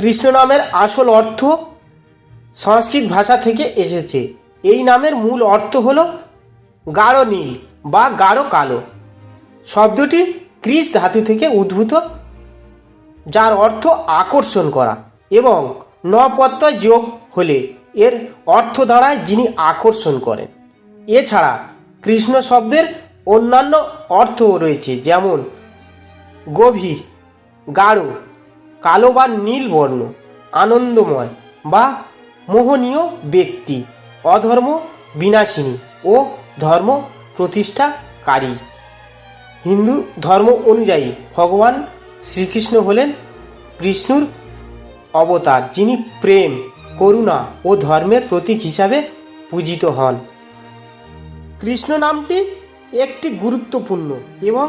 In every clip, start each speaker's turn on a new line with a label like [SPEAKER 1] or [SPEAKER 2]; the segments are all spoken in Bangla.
[SPEAKER 1] কৃষ্ণ নামের আসল অর্থ সংস্কৃত ভাষা থেকে এসেছে। এই নামের মূল অর্থ হল গাঢ় নীল বা গাঢ় কালো। শব্দটি কৃষ ধাতু থেকে উদ্ভূত, যার অর্থ আকর্ষণ করা, এবং ন প্রত্যয় যোগ হলে এর অর্থ দাঁড়ায় যিনি আকর্ষণ করেন। এছাড়া কৃষ্ণ শব্দের অন্যান্য অর্থও রয়েছে, যেমন গভীর, গাঢ়, কালো বা নীল বর্ণ, আনন্দময় বা মোহনীয় ব্যক্তি, অধর্ম বিনাশিনী ও ধর্ম প্রতিষ্ঠাকারী। হিন্দু ধর্ম অনুযায়ী ভগবান শ্রীকৃষ্ণ হলেন বিষ্ণুর অবতার, যিনি প্রেম, করুণা ও ধর্মের প্রতীক হিসাবে পূজিত হন। কৃষ্ণ নামটি একটি গুরুত্বপূর্ণ এবং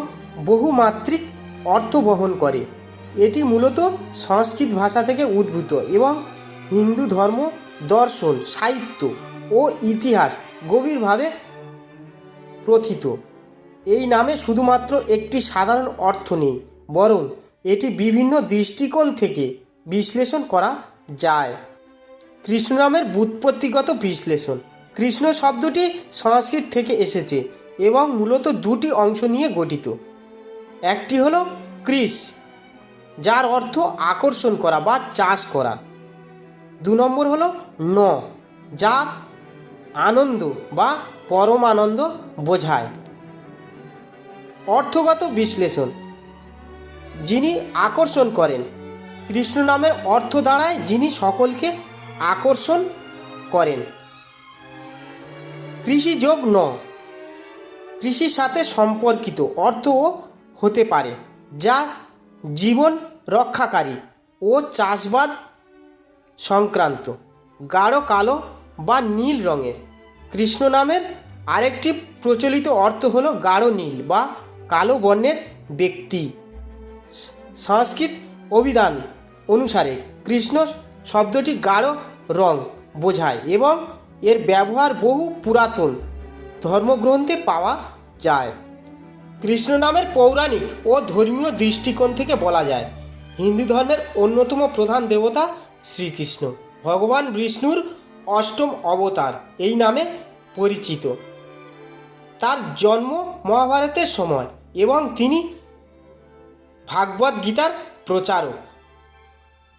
[SPEAKER 1] বহুমাত্রিক অর্থ বহন করে। এটি মূলত সংস্কৃত ভাষা থেকে উদ্ভূত এবং হিন্দু ধর্ম, দর্শন, সাহিত্য ও ইতিহাস গভীরভাবে প্রথিত। এই নামে শুধুমাত্র একটি সাধারণ অর্থ নেই, বরং এটি বিভিন্ন দৃষ্টিকোণ থেকে বিশ্লেষণ করা যায়। কৃষ্ণ নামের ব্যুৎপত্তিগত বিশ্লেষণ। কৃষ্ণ শব্দটি সংস্কৃত থেকে এসেছে এবং মূলত দুটি অংশ নিয়ে গঠিত। একটি হলো কৃষ, যার অর্থ আকর্ষণ করা বা চাষ করা। 2 নম্বর হলো ন, যার আনন্দ বা পরমানন্দ বোঝায়। অর্থগত বিশ্লেষণ। যিনি আকর্ষণ করেন। কৃষ্ণ নামের অর্থ দাঁড়ায় যিনি সকলকে আকর্ষণ করেন। কৃষি যোগ ন, কৃষির সাথে সম্পর্কিত অর্থও হতে পারে, যা জীবন রক্ষাকারী ও চাষবাদ সংক্রান্ত। গাঢ় কালো বা নীল রঙের। কৃষ্ণ নামের আরেকটি প্রচলিত অর্থ হলো গাঢ় নীল বা কালো বর্ণের ব্যক্তি। সংস্কৃত অভিধান অনুসারে কৃষ্ণ শব্দটি গাঢ় রং বোঝায় এবং এর ব্যবহার বহু পুরাতন ধর্মগ্রন্থে পাওয়া যায়। কৃষ্ণ নামের পৌরাণিক ও ধর্মীয় দৃষ্টিকোণ থেকে বলা যায়, হিন্দু ধর্মের অন্যতম প্রধান দেবতা শ্রীকৃষ্ণ ভগবান বিষ্ণুর অষ্টম অবতার এই নামে পরিচিত। তার জন্ম মহাভারতের সময় এবং তিনি ভাগবত গীতার প্রচারক।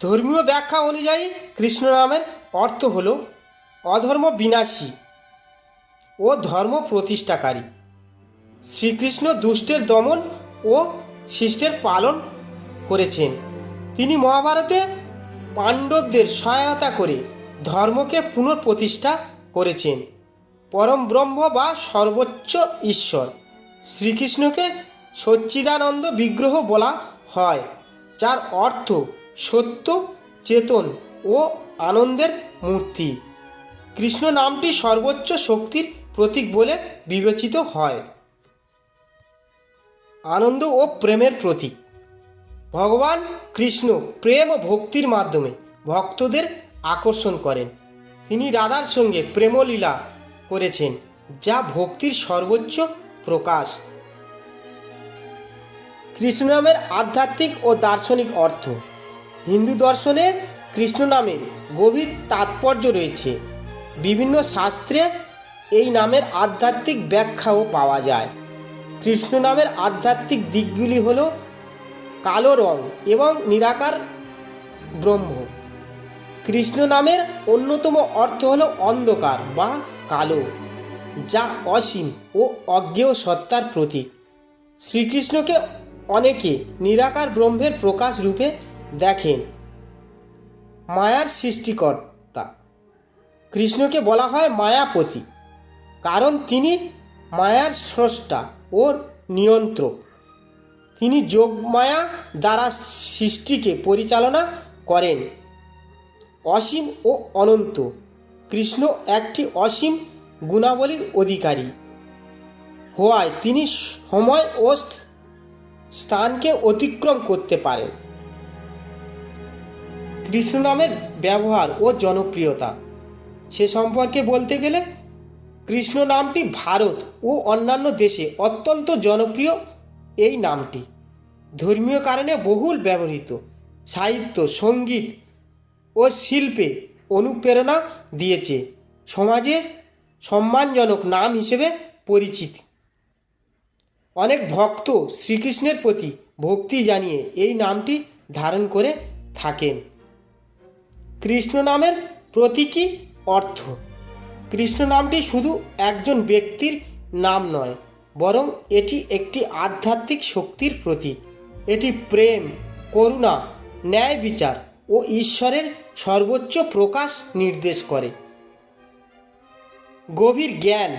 [SPEAKER 1] ধর্মীয় ব্যাখ্যা অনুযায়ী কৃষ্ণ নামের অর্থ হল অধর্ম বিনাশী ও ধর্ম প্রতিষ্ঠাকারী। শ্রীকৃষ্ণ দুষ্টের দমন ও শিষ্টের পালন করেছেন। তিনি মহাভারতে পাণ্ডবদের সহায়তা করে ধর্মকে পুনঃপ্রতিষ্ঠা করেছেন। পরম ব্রহ্ম বা সর্বোচ্চ ঈশ্বর শ্রীকৃষ্ণকে সচ্চিদানন্দ বিগ্রহ বলা হয়, যার অর্থ সত্য, চেতন ও আনন্দের মূর্তি। কৃষ্ণ নামটি সর্বোচ্চ শক্তির প্রতীক বলে বিবেচিত হয়। আনন্দ ও প্রেমের প্রতীক। ভগবান কৃষ্ণ প্রেম ও ভক্তির মাধ্যমে ভক্তদের আকর্ষণ করেন। তিনি রাধার সঙ্গে প্রেমলীলা করেছেন, যা ভক্তির সর্বোচ্চ প্রকাশ। কৃষ্ণ নামের আধ্যাত্মিক ও দার্শনিক অর্থ। হিন্দু দর্শনে কৃষ্ণ নামের গভীর তাৎপর্য রয়েছে। বিভিন্ন শাস্ত্রে এই নামের আধ্যাত্মিক ব্যাখ্যাও পাওয়া যায়। কৃষ্ণ নামের আধ্যাত্মিক দিকগুলি হল কালো রং এবং নিরাকার ব্রহ্ম। কৃষ্ণ নামের অন্যতম অর্থ হল অন্ধকার বা কালো, যা অসীম ও অজ্ঞেয় সত্তার প্রতীক। শ্রীকৃষ্ণকে অনেকে নিরাকার ব্রহ্মের প্রকাশ রূপে দেখেন। মায়ার সৃষ্টিকর্তা। কৃষ্ণকে বলা হয় মায়াপতি, কারণ তিনি মায়ার স্রষ্টা ও নিয়ন্ত্রক। তিনি যোগমায়া দ্বারা সৃষ্টিকে পরিচালনা করেন। অসীম ও অনন্ত। কৃষ্ণ একটি অসীম গুণাবলীর অধিকারী হওয়ায় তিনি সময় ও স্থানকে অতিক্রম করতে পারেন। কৃষ্ণ নামের ব্যবহার ও জনপ্রিয়তা সে সম্পর্কে বলতে গেলে কৃষ্ণ নামটি ভারত ও অন্যান্য দেশে অত্যন্ত জনপ্রিয়। এই নামটি ধর্মীয় কারণে বহুল ব্যবহৃত। সাহিত্য, সঙ্গীত ও শিল্পে অনুপ্রেরণা দিয়েছে, সমাজে সম্মানজনক নাম হিসেবে পরিচিত। অনেক ভক্ত শ্রীকৃষ্ণের প্রতি ভক্তি জানিয়ে এই নামটি ধারণ করে থাকেন। কৃষ্ণ নামের প্রতীকী অর্থ। কৃষ্ণ নামটি শুধু একজন ব্যক্তির নাম নয়, বরং এটি একটি আধ্যাত্মিক শক্তির প্রতীক। এটি প্রেম, করুণা, ন্যায় বিচার ও ঈশ্বরের সর্বোচ্চ প্রকাশ নির্দেশ করে। গভীর জ্ঞান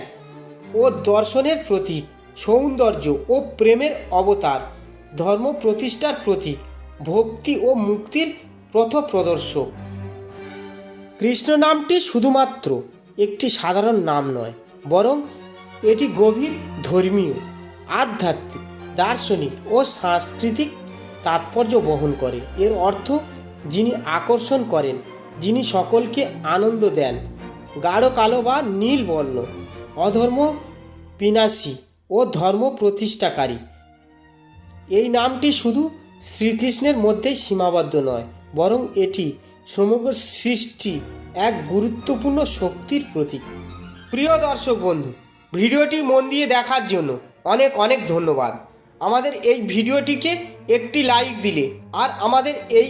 [SPEAKER 1] ও দর্শনের প্রতীক, সৌন্দর্য ও প্রেমের অবতার, ধর্ম প্রতিষ্ঠার প্রতীক, ভক্তি ও মুক্তির পথপ্রদর্শক। কৃষ্ণ নামটি শুধুমাত্র একটি সাধারণ নাম নয়, বরং এটি গভীর ধর্মীয়, আধ্যাত্মিক, দার্শনিক ও সাংস্কৃতিক তাৎপর্য বহন করে। এর অর্থ যিনি আকর্ষণ করেন, যিনি সকলকে আনন্দ দেন। গাঢ় কালো বা নীল বর্ণ, অধর্ম বিনাশী ও ধর্ম প্রতিষ্ঠাকারী। এই নামটি শুধু শ্রীকৃষ্ণের মধ্যেই সীমাবদ্ধ নয়, বরং এটি সমগ্র সৃষ্টি এক গুরুত্বপূর্ণ শক্তির প্রতীক। প্রিয় দর্শক বন্ধু, ভিডিওটি মন দিয়ে দেখার জন্য অনেক অনেক ধন্যবাদ। আমাদের এই ভিডিওটিকে একটি লাইক দিলে আর আমাদের এই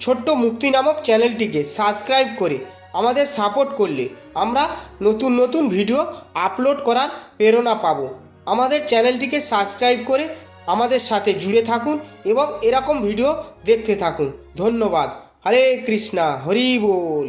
[SPEAKER 1] ছোট্ট মুক্তি নামক চ্যানেলটিকে সাবস্ক্রাইব করে আমাদের সাপোর্ট করলে আমরা নতুন নতুন ভিডিও আপলোড করার প্রেরণা পাব। আমাদের চ্যানেলটিকে সাবস্ক্রাইব করে আমাদের সাথে জুড়ে থাকুন এবং এরকম ভিডিও দেখতে থাকুন। ধন্যবাদ। হরে কৃষ্ণা, হরি বল।